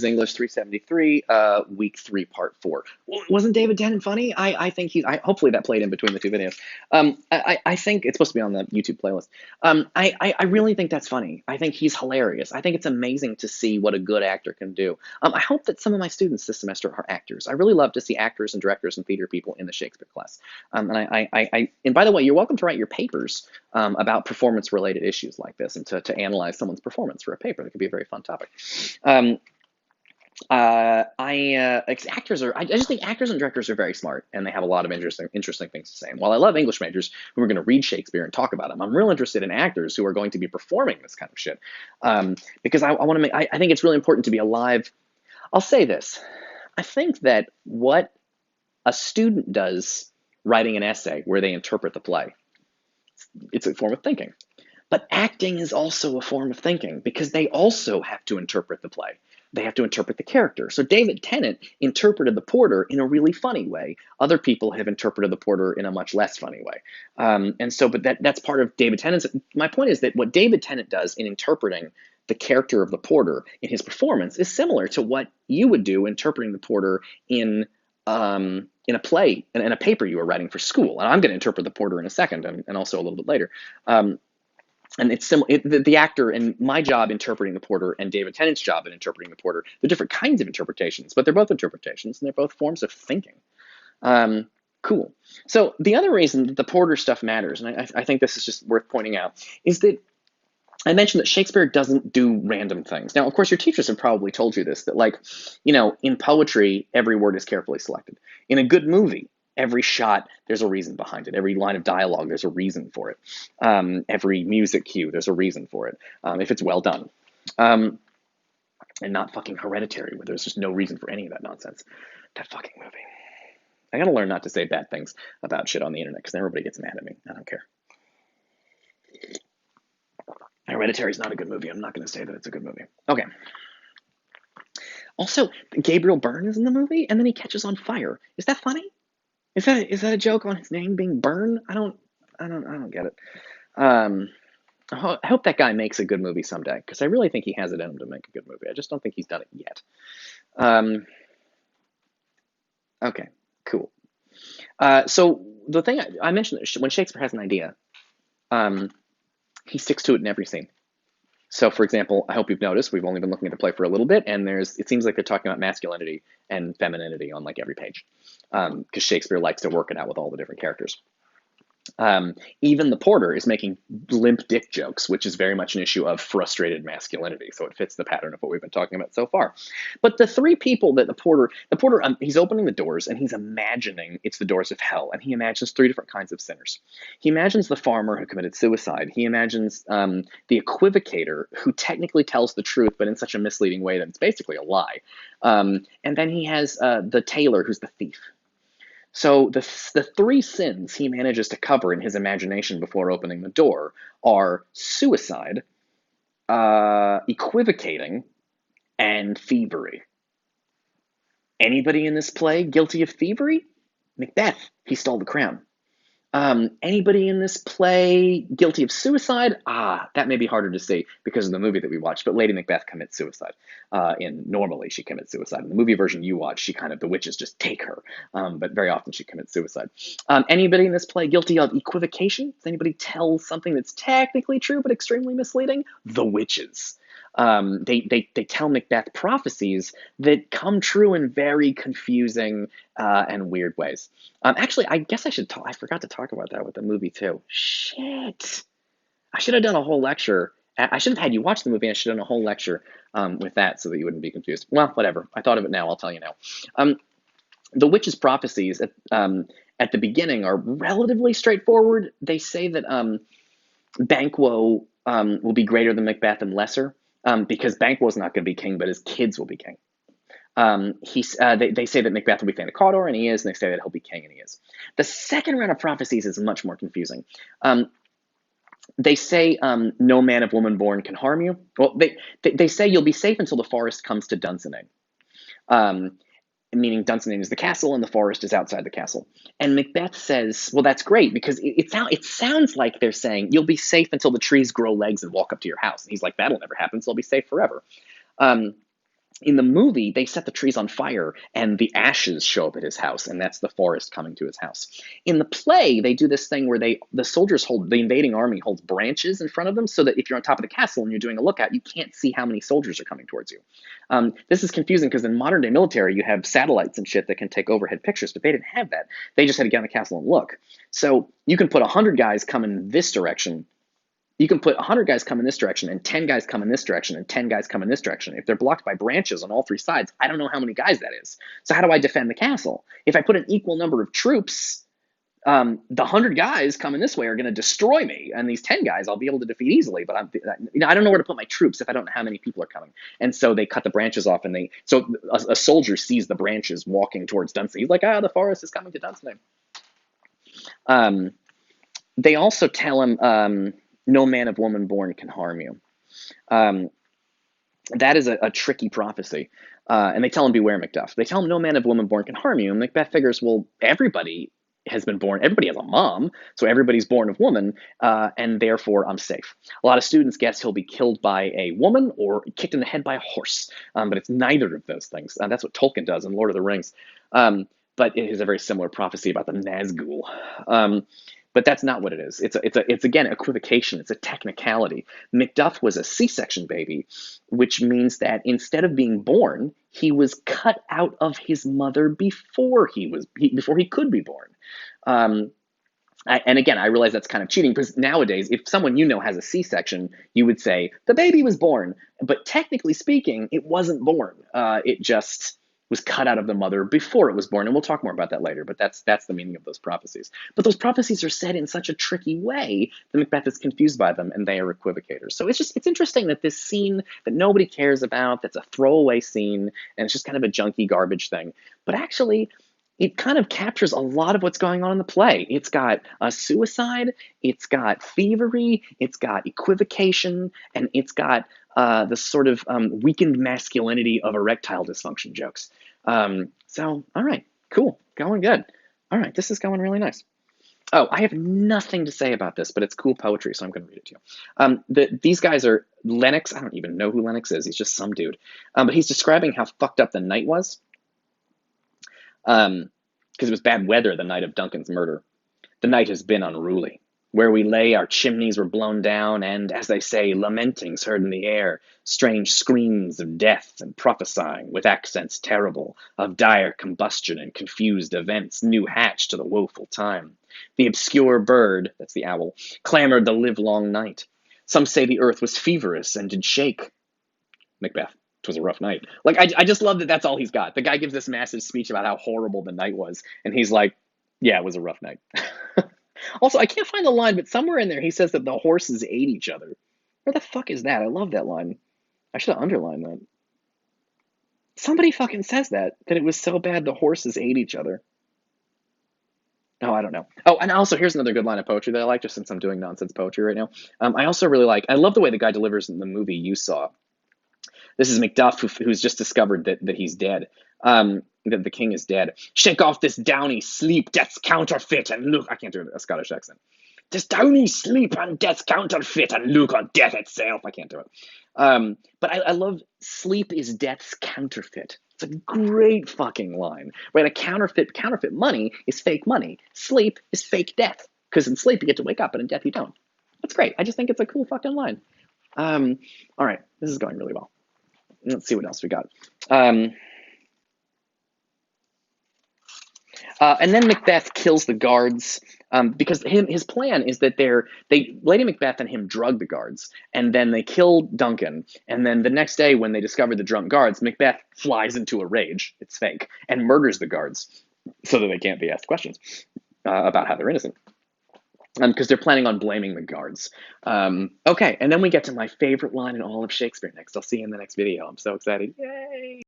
English 373, week 3, part 4. Wasn't David Tennant funny? I think hopefully that played in between the two videos. I think it's supposed to be on the YouTube playlist. I really think that's funny. I think he's hilarious. I think it's amazing to see what a good actor can do. I hope that some of my students this semester are actors. I really love to see actors and directors and theater people in the Shakespeare class. And by the way, you're welcome to write your papers about performance-related issues like this and to analyze someone's performance for a paper. That could be a very fun topic. Actors are. I just think actors and directors are very smart, and they have a lot of interesting things to say. And while I love English majors who are going to read Shakespeare and talk about him, I'm real interested in actors who are going to be performing this kind of shit, because I want to make. I think it's really important to be alive. I'll say this: I think that what a student does writing an essay where they interpret the play, it's a form of thinking. But acting is also a form of thinking because they also have to interpret the play. They have to interpret the character. So David Tennant interpreted the porter in a really funny way. Other people have interpreted the porter in a much less funny way. But that's part of David Tennant's. My point is that what David Tennant does in interpreting the character of the porter in his performance is similar to what you would do interpreting the porter in a play, in a paper you were writing for school. And I'm going to interpret the porter in a second and also a little bit later. And it's similar. The actor and my job interpreting the porter and David Tennant's job in interpreting the porter, they're different kinds of interpretations, but they're both interpretations and they're both forms of thinking. Cool. So the other reason that the porter stuff matters, and I think this is just worth pointing out, is that I mentioned that Shakespeare doesn't do random things. Now, of course, your teachers have probably told you this, that in poetry, every word is carefully selected. In a good movie, every shot, there's a reason behind it. Every line of dialogue, there's a reason for it. Every music cue, there's a reason for it, if it's well done. And not fucking Hereditary, where there's just no reason for any of that nonsense. That fucking movie. I gotta learn not to say bad things about shit on the internet, because everybody gets mad at me. I don't care. Hereditary is not a good movie. I'm not going to say that it's a good movie. Okay. Also, Gabriel Byrne is in the movie, and then he catches on fire. Is that funny? Is that a joke on his name being Byrne? I don't get it. I hope that guy makes a good movie someday, because I really think he has it in him to make a good movie. I just don't think he's done it yet. Okay, cool. So the thing I mentioned, when Shakespeare has an idea, he sticks to it in every scene. So, for example, I hope you've noticed we've only been looking at the play for a little bit, and it seems like they're talking about masculinity and femininity on like every page, because Shakespeare likes to work it out with all the different characters. Even the porter is making limp dick jokes, which is very much an issue of frustrated masculinity. So it fits the pattern of what we've been talking about so far. But the three people that the porter, he's opening the doors and he's imagining it's the doors of hell. And he imagines three different kinds of sinners. He imagines the farmer who committed suicide. He imagines the equivocator who technically tells the truth, but in such a misleading way that it's basically a lie. And then he has the tailor who's the thief. So the three sins he manages to cover in his imagination before opening the door are suicide, equivocating, and thievery. Anybody in this play guilty of thievery? Macbeth. He stole the crown. Anybody in this play guilty of suicide? That may be harder to see because of the movie that we watched, but Lady Macbeth commits suicide. Normally she commits suicide. In the movie version you watch, the witches just take her, but very often she commits suicide. Anybody in this play guilty of equivocation? Does anybody tell something that's technically true but extremely misleading? The witches. They tell Macbeth prophecies that come true in very confusing and weird ways. Actually, I guess I forgot to talk about that with the movie too. Shit. I should have done a whole lecture. I should have had you watch the movie. I should have done a whole lecture with that so that you wouldn't be confused. Well, whatever. I thought of it now. I'll tell you now. The witches' prophecies at the beginning are relatively straightforward. They say that Banquo will be greater than Macbeth and lesser. Because Banquo's not going to be king, but his kids will be king. They say that Macbeth will be Thanacator, and he is, and they say that he'll be king, and he is. The second round of prophecies is much more confusing. They say no man of woman born can harm you. Well, they say you'll be safe until the forest comes to Dunsinane. Meaning Dunsinane is the castle and the forest is outside the castle. And Macbeth says, well, that's great, because it sounds like they're saying you'll be safe until the trees grow legs and walk up to your house. And he's like, that'll never happen, so I'll be safe forever. In the movie, they set the trees on fire and the ashes show up at his house, and that's the forest coming to his house. In the play, they do this thing where the soldiers hold the invading army holds branches in front of them so that if you're on top of the castle and you're doing a lookout, you can't see how many soldiers are coming towards you. This is confusing because in modern day military, you have satellites and shit that can take overhead pictures, but they didn't have that. They just had to get on the castle and look. So you can put 100 guys coming this direction, you can put 100 guys come in this direction and 10 guys come in this direction and 10 guys come in this direction. If they're blocked by branches on all three sides, I don't know how many guys that is. So how do I defend the castle? If I put an equal number of troops, the 100 guys coming this way are going to destroy me, and these 10 guys I'll be able to defeat easily. But I don't know where to put my troops if I don't know how many people are coming. And so they cut the branches off, and a soldier sees the branches walking towards Dunstan. He's like, the forest is coming to Dunstan. They also tell him, no man of woman born can harm you. That is a tricky prophecy. And they tell him, beware, Macduff. They tell him, no man of woman born can harm you. And Macbeth figures, well, everybody has been born, everybody has a mom, so everybody's born of woman, and therefore I'm safe. A lot of students guess he'll be killed by a woman or kicked in the head by a horse, but it's neither of those things. That's what Tolkien does in Lord of the Rings. But it is a very similar prophecy about the Nazgul. But that's not what it is. It's again equivocation. It's a technicality. Macduff was a C-section baby, which means that instead of being born, he was cut out of his mother before he could be born. And again, I realize that's kind of cheating because nowadays, if someone you know has a C-section, you would say the baby was born, but technically speaking, it wasn't born. It just was cut out of the mother before it was born, and we'll talk more about that later. But that's the meaning of those prophecies. But those prophecies are said in such a tricky way that Macbeth is confused by them, and they are equivocators. So it's interesting that this scene that nobody cares about, that's a throwaway scene, and it's just kind of a junky garbage thing, but actually it kind of captures a lot of what's going on in the play. It's got a suicide, it's got thievery, it's got equivocation, and it's got the sort of weakened masculinity of erectile dysfunction jokes. So, all right, cool, going good. All right, this is going really nice. Oh, I have nothing to say about this, but it's cool poetry, so I'm going to read it to you. These guys are Lennox. I don't even know who Lennox is. He's just some dude. But he's describing how fucked up the night was. Because it was bad weather the night of Duncan's murder. The night has been unruly. Where we lay, our chimneys were blown down, and, as they say, lamentings heard in the air, strange screams of death and prophesying, with accents terrible, of dire combustion and confused events, new hatched to the woeful time. The obscure bird, that's the owl, clamored the livelong night. Some say the earth was feverous and did shake. Macbeth. It was a rough night. Like, I just love that that's all he's got. The guy gives this massive speech about how horrible the night was, and he's like, yeah, it was a rough night. Also, I can't find the line, but somewhere in there he says that the horses ate each other. Where the fuck is that? I love that line. I should have underlined that. Somebody fucking says that it was so bad the horses ate each other. Oh, I don't know. Oh, and also, here's another good line of poetry that I like, just since I'm doing nonsense poetry right now. I also really I love the way the guy delivers in the movie you saw. This is Macduff, who's just discovered that he's dead. That the king is dead. Shake off this downy sleep, death's counterfeit, and look. I can't do a Scottish accent. This downy sleep and death's counterfeit, and look on death itself. I can't do it. But I love sleep is death's counterfeit. It's a great fucking line. Right? A counterfeit money is fake money. Sleep is fake death. Because in sleep you get to wake up, and in death you don't. That's great. I just think it's a cool fucking line. All right, this is going really well. Let's see what else we got. And then Macbeth kills the guards because his plan is that Lady Macbeth and him drug the guards, and then they kill Duncan. And then the next day, when they discover the drunk guards, Macbeth flies into a rage. It's fake, and murders the guards so that they can't be asked questions about how they're innocent. Because they're planning on blaming the guards. Okay, and then we get to my favorite line in all of Shakespeare next. I'll see you in the next video. I'm so excited. Yay!